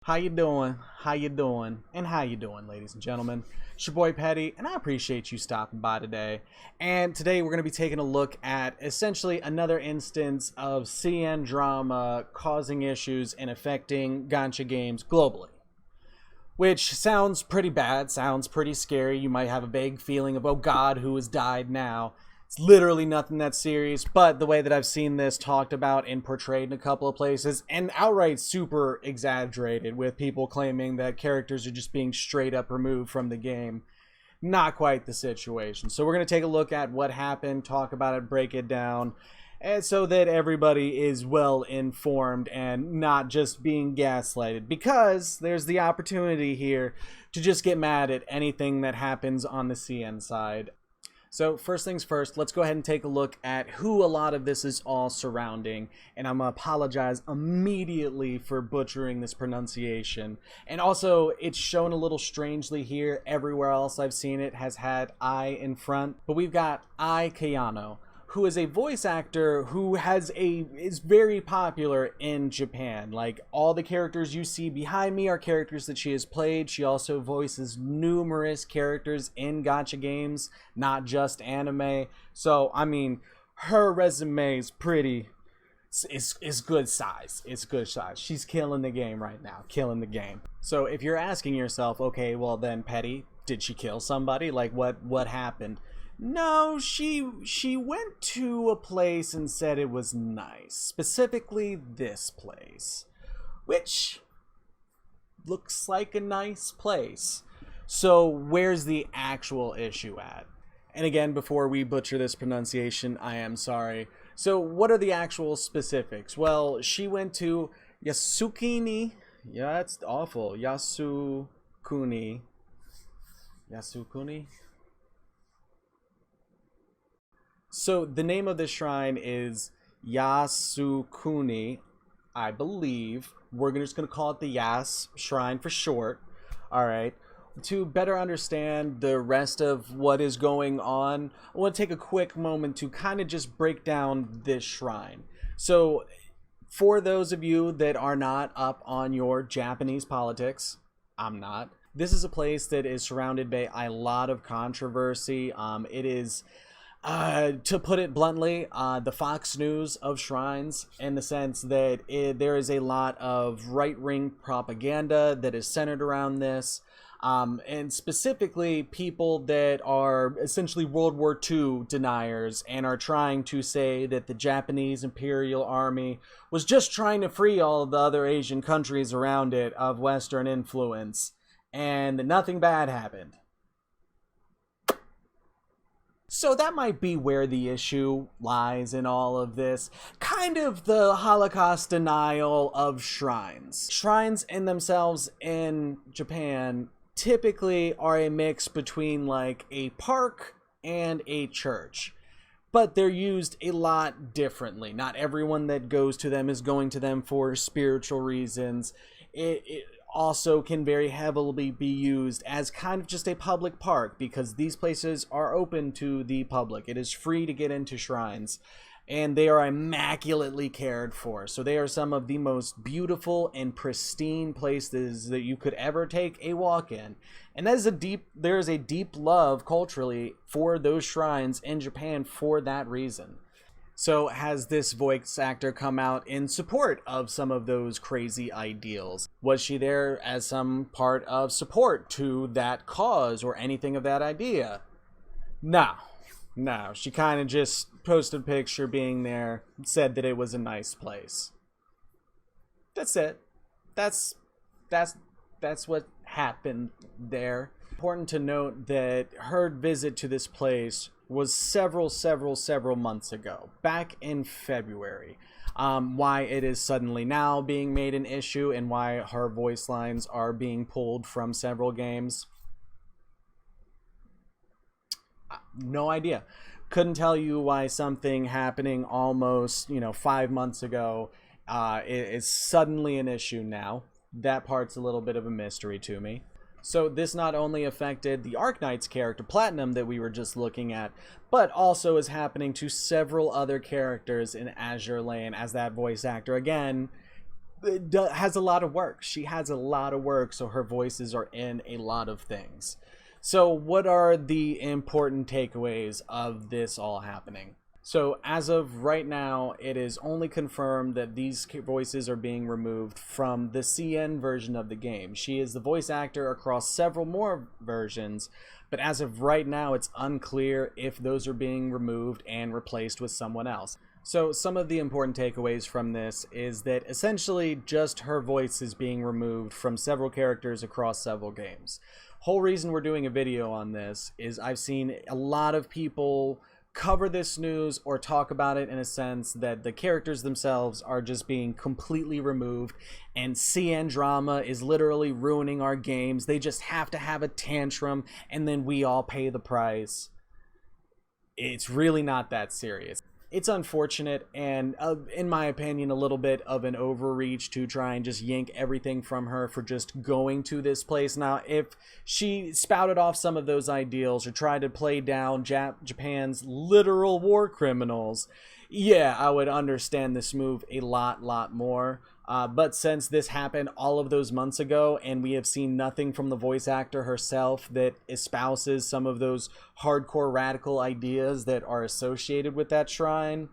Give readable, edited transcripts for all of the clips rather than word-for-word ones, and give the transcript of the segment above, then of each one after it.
How you doing? How you doing? And how you doing, ladies and gentlemen? It's your boy Petty, and I appreciate you stopping by today. And today we're going to be taking a look at essentially another instance of CN drama causing issues and affecting Gacha games globally. Which sounds pretty bad, sounds pretty scary. You might have a vague feeling of, oh God, who has died now? It's literally nothing that serious, but the way that I've seen this talked about and portrayed in a couple of places, and outright super exaggerated, with people claiming that characters are just being straight up removed from the game. Not quite the situation. So we're going to take a look at what happened, talk about it, break it down, and so that everybody is well informed and not just being gaslighted, because there's the opportunity here to just get mad at anything that happens on the CN side. So first things first, let's go ahead and take a look at who a lot of this is all surrounding. And I'm going to apologize immediately for butchering this pronunciation. And also, it's shown a little strangely here. Everywhere else I've seen it has had I in front. But we've got Ikeyano, who is a voice actor who is very popular in Japan. Like, all the characters you see behind me are characters that she has played. She also voices numerous characters in gacha games, not just anime. So, I mean, her resume is it's good size. It's good size. She's killing the game right now. Killing the game. So if you're asking yourself, okay, well then, Petty, did she kill somebody? Like, what happened? No, she went to a place and said it was nice. Specifically this place, which looks like a nice place. So where's the actual issue at? And again, before we butcher this pronunciation, I am sorry. So what are the actual specifics? Well, she went to Yasukuni. Yeah, that's awful. Yasukuni. Yasukuni? So the name of this shrine is Yasukuni, I believe. We're just going to call it the Yas Shrine for short. All right. To better understand the rest of what is going on, I want to take a quick moment to kind of just break down this shrine. So for those of you that are not up on your Japanese politics, I'm not. This is a place that is surrounded by a lot of controversy. It is... to put it bluntly, the Fox News of shrines, in the sense that there is a lot of right-wing propaganda that is centered around this, and specifically people that are essentially World War II deniers and are trying to say that the Japanese Imperial Army was just trying to free all of the other Asian countries around it of Western influence, and that nothing bad happened. So that might be where the issue lies in all of this. Kind of the Holocaust denial of shrines. Shrines in themselves in Japan typically are a mix between like a park and a church. But they're used a lot differently. Not everyone that goes to them is going to them for spiritual reasons. It also can very heavily be used as kind of just a public park, because these places are open to the public. It is free to get into shrines, and they are immaculately cared for. So they are some of the most beautiful and pristine places that you could ever take a walk in. And there is a deep love culturally for those shrines in Japan for that reason. So has this voice actor come out in support of some of those crazy ideals? Was she there as some part of support to that cause or anything of that idea? No. She kind of just posted a picture being there, said that it was a nice place. That's it. That's what happened there. Important to note that her visit to this place was several months ago, back in February. Why it is suddenly now being made an issue and why her voice lines are being pulled from several games, no idea. Couldn't tell you why something happening almost 5 months ago is suddenly an issue now. That part's a little bit of a mystery to me. So this not only affected the Arknights character Platinum that we were just looking at, but also is happening to several other characters in Azure Lane, as that voice actor again has a lot of work. She has a lot of work, so her voices are in a lot of things. So what are the important takeaways of this all happening? So as of right now, it is only confirmed that these voices are being removed from the CN version of the game. She is the voice actor across several more versions, but as of right now, it's unclear if those are being removed and replaced with someone else. So some of the important takeaways from this is that essentially just her voice is being removed from several characters across several games. Whole reason we're doing a video on this is I've seen a lot of people cover this news or talk about it in a sense that the characters themselves are just being completely removed and CN drama is literally ruining our games. They just have to have a tantrum and then we all pay the price. It's really not that serious. It's unfortunate and, in my opinion, a little bit of an overreach to try and just yank everything from her for just going to this place. Now, if she spouted off some of those ideals or tried to play down Japan's literal war criminals, yeah, I would understand this move a lot more. But since this happened all of those months ago and we have seen nothing from the voice actor herself that espouses some of those hardcore radical ideas that are associated with that shrine,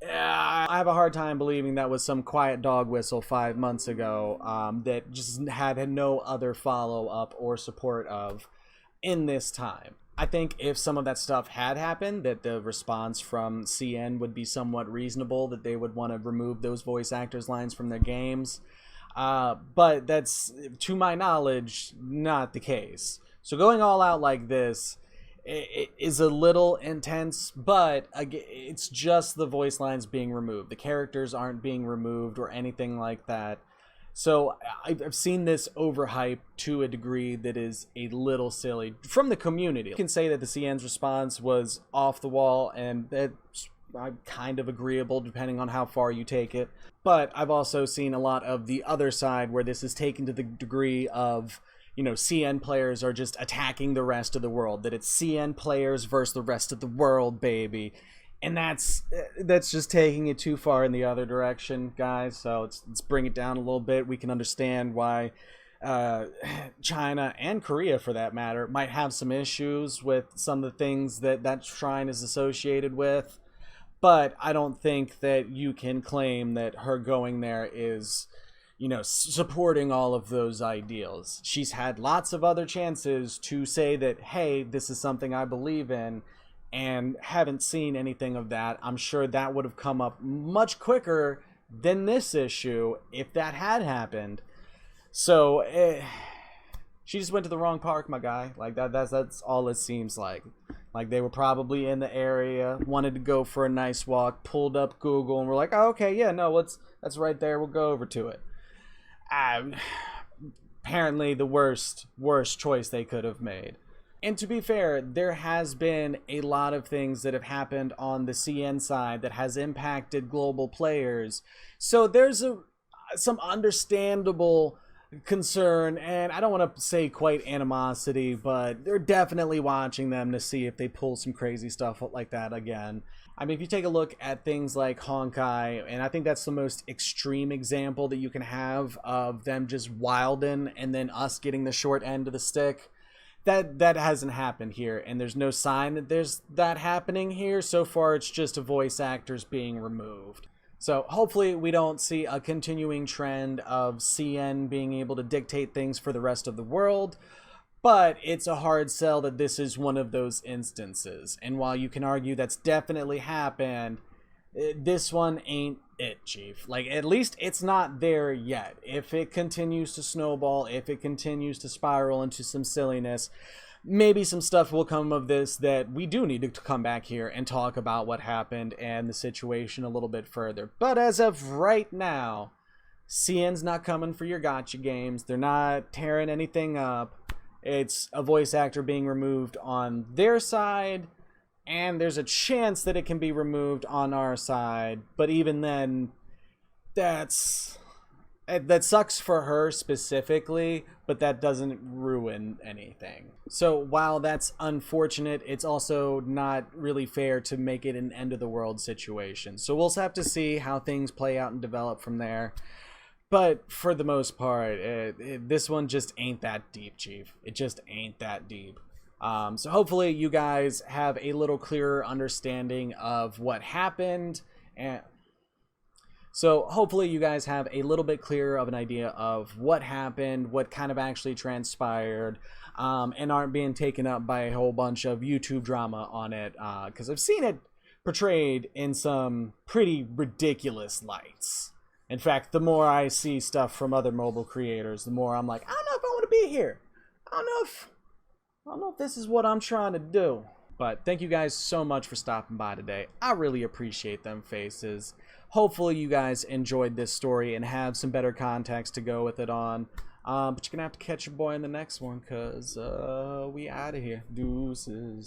I have a hard time believing that was some quiet dog whistle 5 months ago that just had no other follow-up or support of in this time. I think if some of that stuff had happened, that the response from CN would be somewhat reasonable, that they would want to remove those voice actors' lines from their games. But that's, to my knowledge, not the case. So going all out like this is a little intense, but it's just the voice lines being removed. The characters aren't being removed or anything like that. So I've seen this overhyped to a degree that is a little silly from the community. You can say that the CN's response was off the wall, and that's kind of agreeable depending on how far you take it. But I've also seen a lot of the other side where this is taken to the degree of, you know, CN players are just attacking the rest of the world. That it's CN players versus the rest of the world, baby. And that's just taking it too far in the other direction, guys. So let's bring it down a little bit. We can understand why China and Korea, for that matter, might have some issues with some of the things that shrine is associated with. But I don't think that you can claim that her going there is, you know, supporting all of those ideals. She's had lots of other chances to say that, hey, this is something I believe in, and haven't seen anything of that. I'm sure that would have come up much quicker than this issue if that had happened. So she just went to the wrong park, my guy. Like that's all it seems like. Like they were probably in the area, wanted to go for a nice walk, pulled up Google, and were like, "Oh, okay, yeah, no, that's right there. We'll go over to it." Apparently, the worst choice they could have made. And to be fair, there has been a lot of things that have happened on the CN side that has impacted global players. So there's some understandable concern, and I don't want to say quite animosity, but they're definitely watching them to see if they pull some crazy stuff like that again. I mean, if you take a look at things like Honkai, and I think that's the most extreme example that you can have of them just wilding and then us getting the short end of the stick. That hasn't happened here, and there's no sign that there's that happening here. So far, it's just voice actors being removed. So hopefully we don't see a continuing trend of CN being able to dictate things for the rest of the world, but it's a hard sell that this is one of those instances. And while you can argue that's definitely happened, this one ain't it, Chief. Like, at least it's not there yet. If it continues to snowball, if it continues to spiral into some silliness, maybe some stuff will come of this that we do need to come back here and talk about what happened and the situation a little bit further. But as of right now, CN's not coming for your gacha games. They're not tearing anything up. It's a voice actor being removed on their side, and there's a chance that it can be removed on our side, but even then, that sucks for her specifically, but that doesn't ruin anything. So while that's unfortunate, it's also not really fair to make it an end of the world situation. So we'll have to see how things play out and develop from there. But for the most part, this one just ain't that deep, Chief. It just ain't that deep. So hopefully you guys have a little clearer understanding of what happened, and so hopefully you guys have a little bit clearer of an idea of what happened, what kind of actually transpired, and aren't being taken up by a whole bunch of YouTube drama on it, because I've seen it portrayed in some pretty ridiculous lights. In fact, the more I see stuff from other mobile creators, the more I'm like, I don't know if I want to be here. I don't know if this is what I'm trying to do. But thank you guys so much for stopping by today. I really appreciate them faces. Hopefully you guys enjoyed this story and have some better context to go with it on. But you're going to have to catch your boy in the next one, because we out of here. Deuces.